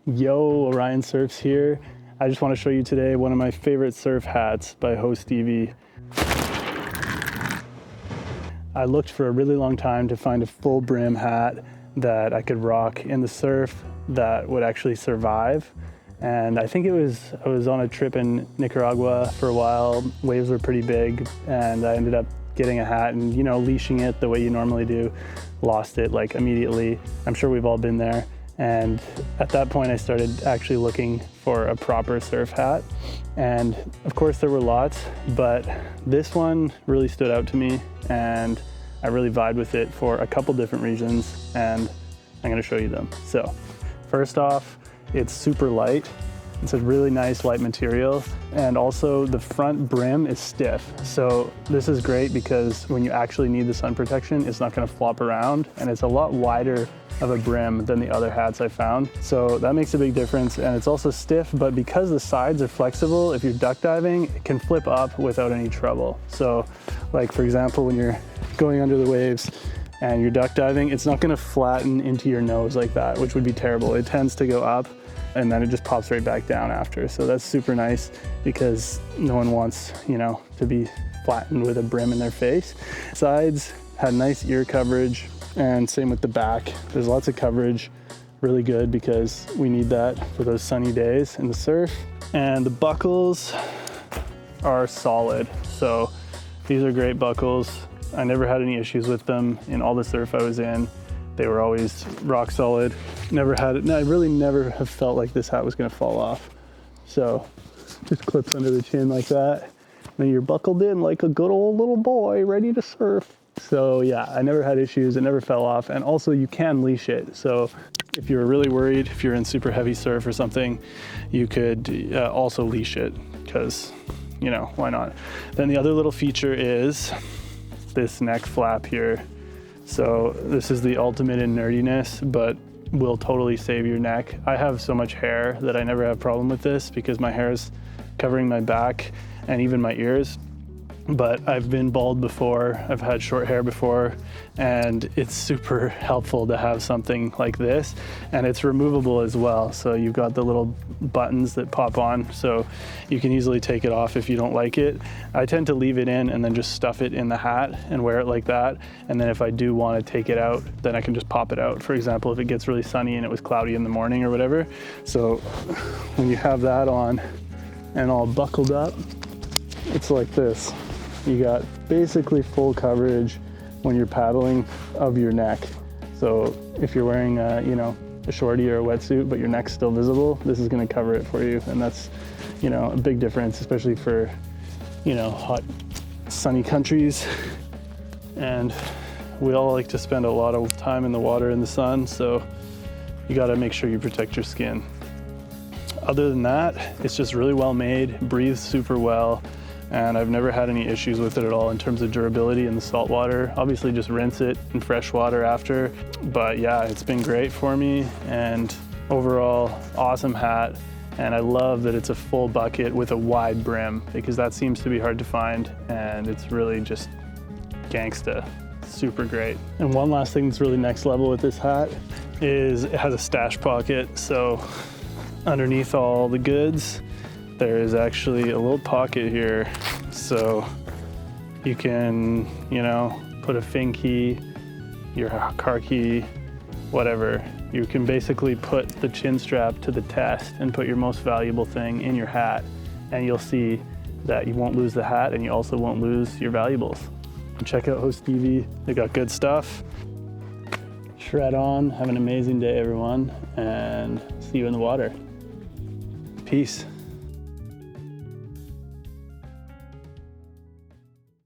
Yo, Orion Surfs here. I just want to show you today one of my favorite surf hats by Ho Stevie. I looked for a really long time to find a full brim hat that I could rock in the surf that would actually survive. And I think I was on a trip in Nicaragua for a while. Waves were pretty big and I ended up getting a hat and, you know, leashing it the way you normally do. Lost it like immediately. I'm sure we've all been there. And at that point I started actually looking for a proper surf hat. And of course there were lots, but this one really stood out to me and I really vibed with it for a couple different reasons, and I'm gonna show you them. So first off, it's super light. It's a really nice light material, and also the front brim is stiff. So this is great because when you actually need the sun protection, it's not gonna flop around, and it's a lot wider of a brim than the other hats I found. So that makes a big difference, and it's also stiff, but because the sides are flexible, if you're duck diving, it can flip up without any trouble. So like for example, when you're going under the waves and you're duck diving, it's not gonna flatten into your nose like that, which would be terrible. It tends to go up and then it just pops right back down after. So that's super nice because no one wants, you know, to be flattened with a brim in their face. Sides had nice ear coverage, and same with the back. There's lots of coverage, really good because we need that for those sunny days in the surf. And the buckles are solid. So these are great buckles. I never had any issues with them in all the surf I was in. They were always rock solid. Never had it. No, I really never have felt like this hat was gonna fall off. So just clips under the chin like that. And then you're buckled in like a good old little boy ready to surf. So yeah, I never had issues. It never fell off. And also you can leash it. So if you're really worried, if you're in super heavy surf or something, you could also leash it because, you know, why not? Then the other little feature is this neck flap here. So this is the ultimate in nerdiness, but will totally save your neck. I have so much hair that I never have a problem with this because my hair is covering my back and even my ears. But I've been bald before, I've had short hair before, and it's super helpful to have something like this. And it's removable as well. So you've got the little buttons that pop on, so you can easily take it off if you don't like it. I tend to leave it in and then just stuff it in the hat and wear it like that. And then if I do want to take it out, then I can just pop it out. For example, if it gets really sunny and it was cloudy in the morning or whatever. So when you have that on and all buckled up, it's like this. You got basically full coverage when you're paddling of your neck. So if you're wearing you know, a shorty or a wetsuit, but your neck's still visible, this is gonna cover it for you. And that's, you know, a big difference, especially for, you know, hot, sunny countries. And we all like to spend a lot of time in the water in the sun, so you gotta make sure you protect your skin. Other than that, it's just really well made, breathes super well, and I've never had any issues with it at all in terms of durability in the salt water. Obviously just rinse it in fresh water after, but yeah, it's been great for me, and overall, awesome hat. And I love that it's a full bucket with a wide brim because that seems to be hard to find, and it's really just gangsta, super great. And one last thing that's really next level with this hat is it has a stash pocket. So underneath all the goods, there is actually a little pocket here. So you can, you know, put a fin key, your car key, whatever. You can basically put the chin strap to the test and put your most valuable thing in your hat, and you'll see that you won't lose the hat and you also won't lose your valuables. And check out Ho Stevie, they got good stuff. Shred on, have an amazing day everyone, and see you in the water. Peace.